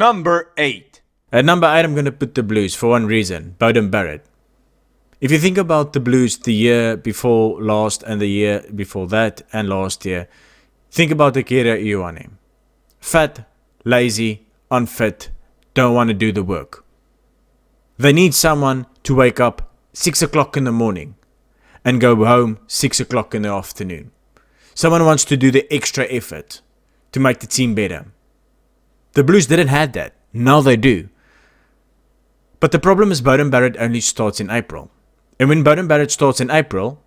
Number 8. At number 8, I'm going to put the Blues for one reason. Beauden Barrett. If you think about the Blues the year before last and the year before that and last year, think about the Kira Ioane. Fat, lazy, unfit, don't want to do the work. They need someone to wake up 6 o'clock in the morning and go home 6 o'clock in the afternoon. Someone wants to do the extra effort to make the team better. The Blues didn't have that. Now they do. But the problem is Beauden Barrett only starts in April. And when Beauden Barrett starts in April,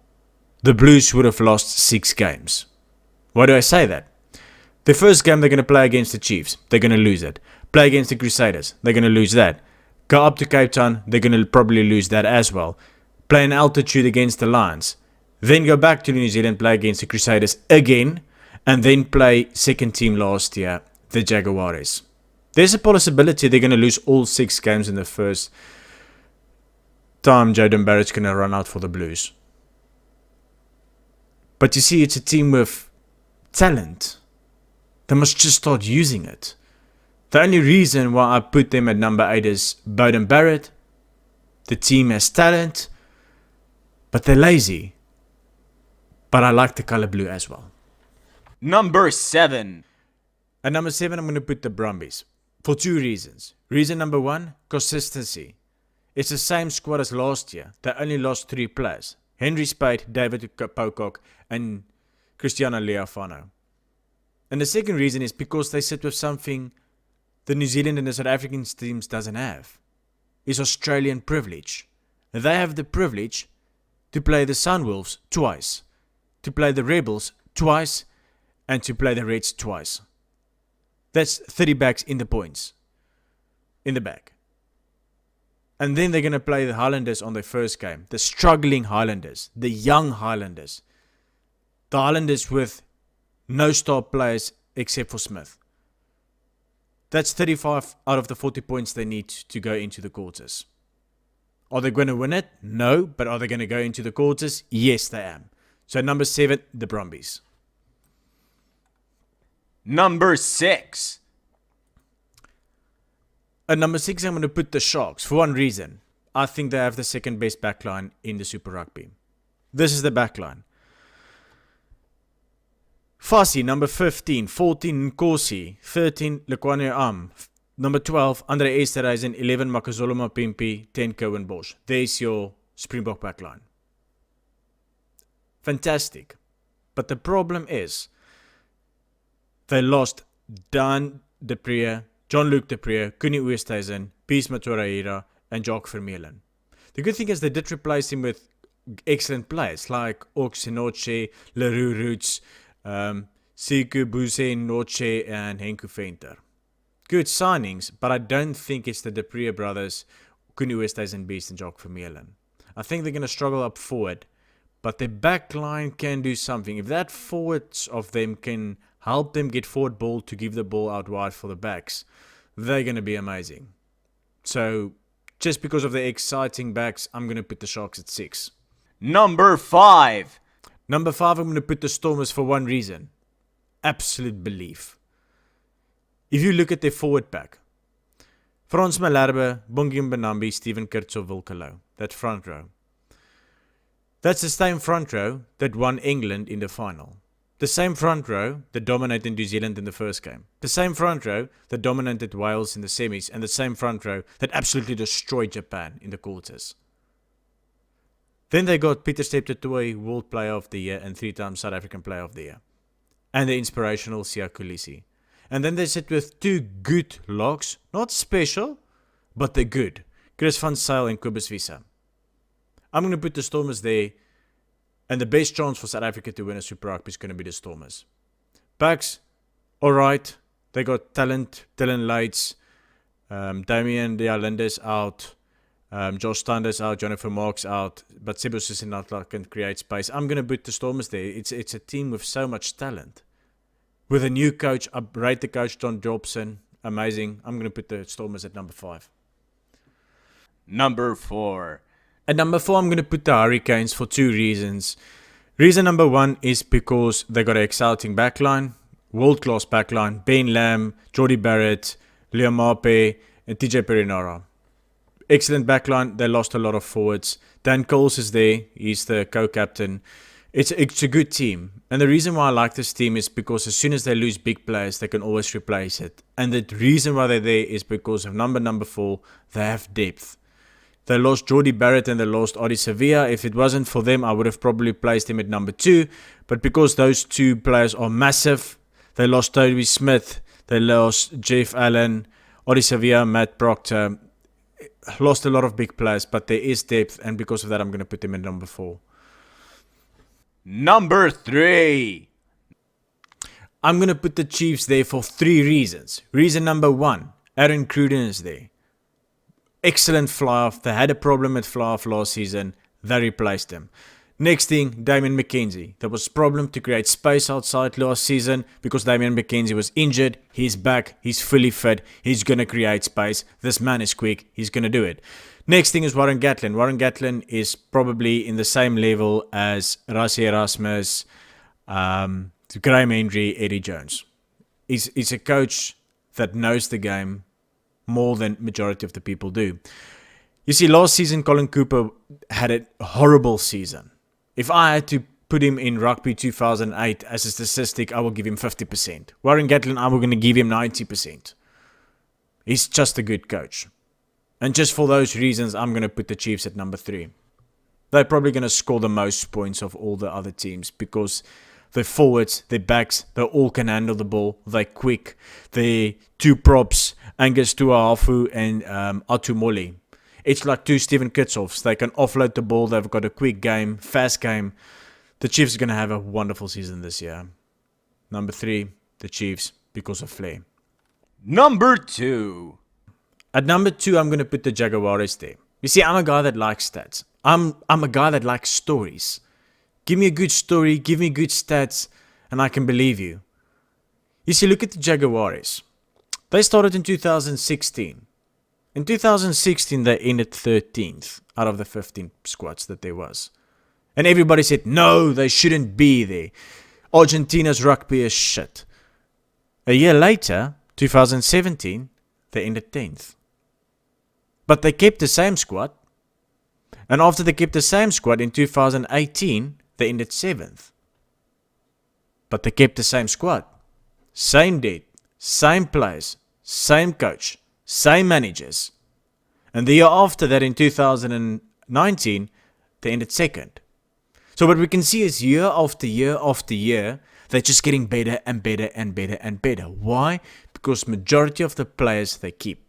the Blues would have lost 6 games. Why do I say that? The first game they're going to play against the Chiefs, they're going to lose it. Play against the Crusaders, they're going to lose that. Go up to Cape Town, they're going to probably lose that as well. Play in altitude against the Lions. Then go back to New Zealand, play against the Crusaders again. And then play second team last year, the Jaguares. There's a possibility they're going to lose all 6 games in the first time Beauden Barrett's going to run out for the Blues. But you see, it's a team with talent. They must just start using it. The only reason why I put them at number 8 is Beauden Barrett. The team has talent, but they're lazy. But I like the color blue as well. Number 7. At number 7, I'm going to put the Brumbies. For 2 reasons. Reason number 1, consistency. It's the same squad as last year. They only lost 3 players. Henry Spade, David Pocock, and Cristiano Leofano. And the second reason is because they sit with something the New Zealand and the South African teams doesn't have. It's Australian privilege. They have the privilege to play the Sunwolves twice, to play the Rebels twice, and to play the Reds twice. That's 30 backs in the points. In the back. And then they're going to play the Highlanders on their first game. The struggling Highlanders. The young Highlanders. The Highlanders with no star players except for Smith. That's 35 out of the 40 points they need to go into the quarters. Are they going to win it? No. But are they going to go into the quarters? Yes, they are. So number 7, the Brumbies. Number 6. At number 6, I'm going to put the Sharks for one reason. I think they have the second best backline in the Super Rugby. This is the backline. Fassi, number 15. 14, Nkosi. 13, Lekwani Am. Number 12, Andre Esterhuizen. 11, Makazolo Mapimpi. 10, Cohen Bosch. There's your Springbok backline. Fantastic. But the problem is, they lost Dan de Preer, Jean-Luc de Preer, Kuni Oosthuizen, Pies Matoraira, and Jacques Vermeulen. The good thing is they did replace him with excellent players like Oxenoche, Leroux Roots, Siku Buse Noche, and Henku Venter. Good signings, but I don't think it's the de Preer brothers, Kuni Oosthuizen, Beast, and Jacques Vermeulen. I think they're going to struggle up forward, but their backline can do something. If that forwards of them can help them get forward ball to give the ball out wide for the backs, they're going to be amazing. So, just because of the exciting backs, I'm going to put the Sharks at 6. Number 5. Number 5, I'm going to put the Stormers for one reason. Absolute belief. If you look at their forward pack, Frans Malherbe, Bongi Mbonambi, Stephen Kurtzov, Wilkelo, that front row. That's the same front row that won England in the final. The same front row that dominated New Zealand in the first game. The same front row that dominated Wales in the semis. And the same front row that absolutely destroyed Japan in the quarters. Then they got Peter Steptoe, World Player of the Year and 3-time South African Player of the Year. And the inspirational Siya Kolisi. And then they sit with 2 good locks. Not special, but they're good. Chris van Zyl and Kobus Wiese. I'm going to put the Stormers there. And the best chance for South Africa to win a Super Rugby is going to be the Stormers. Backs, alright. They got talent. Dylan Leitz, Damian De Allende's out. Josh Standers out. Jonathan Marks out. But Sibus is not can create space. I'm going to put the Stormers there. It's a team with so much talent. With a new coach, I rate the coach John Jobson. Amazing. I'm going to put the Stormers at number 5. Number 4. At number 4, I'm going to put the Hurricanes for 2 reasons. Reason number 1 is because they got an exciting backline, world-class backline. Ben Lamb, Jordie Barrett, Liam Mape, and TJ Perinara. Excellent backline. They lost a lot of forwards. Dan Coles is there. He's the co-captain. It's a good team. And the reason why I like this team is because as soon as they lose big players, they can always replace it. And the reason why they're there is because of number 4, they have depth. They lost Jordy Barrett and they lost Adi Sevilla. If it wasn't for them, I would have probably placed him at number 2. But because those two players are massive, they lost Toby Smith, they lost Jeff Allen, Adi Sevilla, Matt Proctor. Lost a lot of big players, but there is depth, and because of that, I'm going to put him at number 4. Number 3. I'm going to put the Chiefs there for 3 reasons. Reason number 1, Aaron Cruden is there. Excellent fly-off. They had a problem with fly-off last season. They replaced him. Next thing, Damian McKenzie. There was a problem to create space outside last season because Damian McKenzie was injured. He's back. He's fully fit. He's going to create space. This man is quick. He's going to do it. Next thing is Warren Gatland. Warren Gatland is probably in the same level as Rassie Erasmus, Graham Henry, Eddie Jones. He's a coach that knows the game more than majority of the people do. You see, last season, Colin Cooper had a horrible season. If I had to put him in Rugby 2008 as a statistic, I will give him 50%. Warren Gatland, I'm going to give him 90%. He's just a good coach. And just for those reasons, I'm going to put the Chiefs at number 3. They're probably going to score the most points of all the other teams because their forwards, their backs, they all can handle the ball. They're quick. Their 2 props, Angus Tuahafu and Atumoli. It's like 2 Steven Kitshoffs. They can offload the ball. They've got a quick game, fast game. The Chiefs are going to have a wonderful season this year. Number 3, the Chiefs, because of flair. Number 2. At number 2, I'm going to put the Jaguares there. You see, I'm a guy that likes stats. I'm a guy that likes stories. Give me a good story, give me good stats, and I can believe you. You see, look at the Jaguares. They started in 2016. In 2016, they ended 13th out of the 15 squads that there was. And everybody said, no, they shouldn't be there. Argentina's rugby is shit. A year later, 2017, they ended 10th. But they kept the same squad. And after they kept the same squad in 2018, they ended 7th. But they kept the same squad. Same date, same players, same coach, same managers. And the year after that, in 2019, they ended 2nd. So what we can see is year after year after year, they're just getting better and better and better and better. Why? Because majority of the players they keep.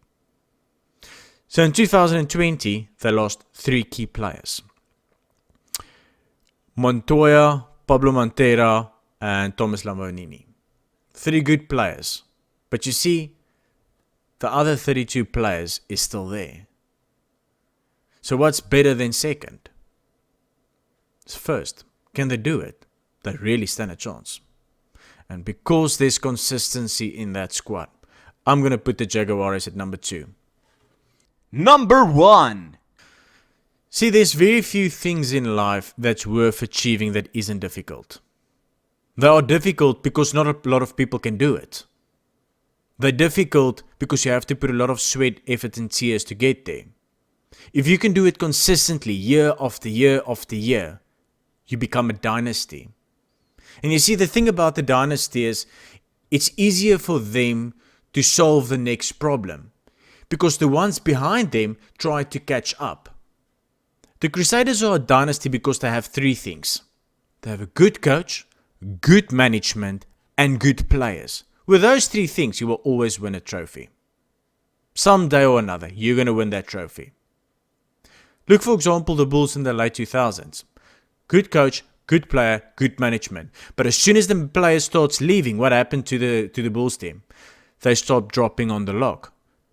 So in 2020, they lost 3 key players. Montoya, Pablo Montera, and Thomas Lamborghini. 3 good players. But you see, the other 32 players is still there. So what's better than 2nd? It's 1st. Can they do it? They really stand a chance. And because there's consistency in that squad, I'm going to put the Jaguares at number 2. Number 1. See, there's very few things in life that's worth achieving that isn't difficult. They are difficult because not a lot of people can do it. They're difficult because you have to put a lot of sweat, effort, and tears to get there. If you can do it consistently year after year after year, you become a dynasty. And you see, the thing about the dynasty is it's easier for them to solve the next problem because the ones behind them try to catch up. The Crusaders are a dynasty because they have 3 things. They have a good coach, good management, and good players. With those 3 things, you will always win a trophy. Someday or another, you're going to win that trophy. Look, for example, the Bulls in the late 2000s. Good coach, good player, good management. But as soon as the player starts leaving, what happened to the Bulls team? They stopped dropping on the log.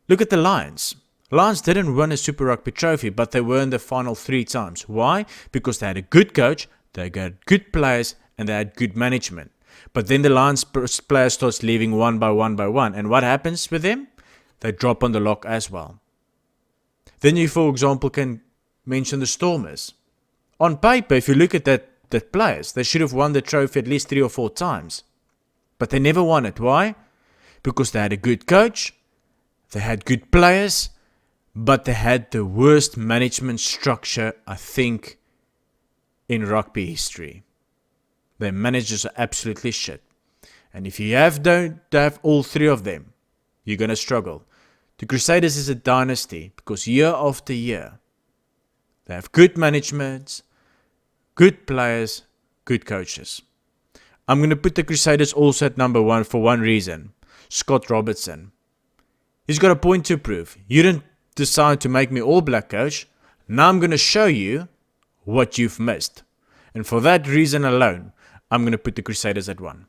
Look at the Lions. Lions didn't win a Super Rugby trophy, but they were in the final 3 times. Why? Because they had a good coach, they got good players, and they had good management. But then the Lions players starts leaving one by one by one. And what happens with them? They drop on the log as well. Then you, for example, can mention the Stormers. On paper, if you look at that players, they should have won the trophy at least 3 or 4 times. But they never won it. Why? Because they had a good coach, They had good players, but they had the worst management structure, I think, in rugby history. Their managers are absolutely shit. And if you don't have all three of them, you're going to struggle. The Crusaders is a dynasty because year after year, they have good management, good players, good coaches. I'm going to put the Crusaders also at number 1 for one reason. Scott Robertson. He's got a point to prove. You didn't decide to make me All Black coach. Now I'm going to show you what you've missed. And for that reason alone, I'm going to put the Crusaders at 1.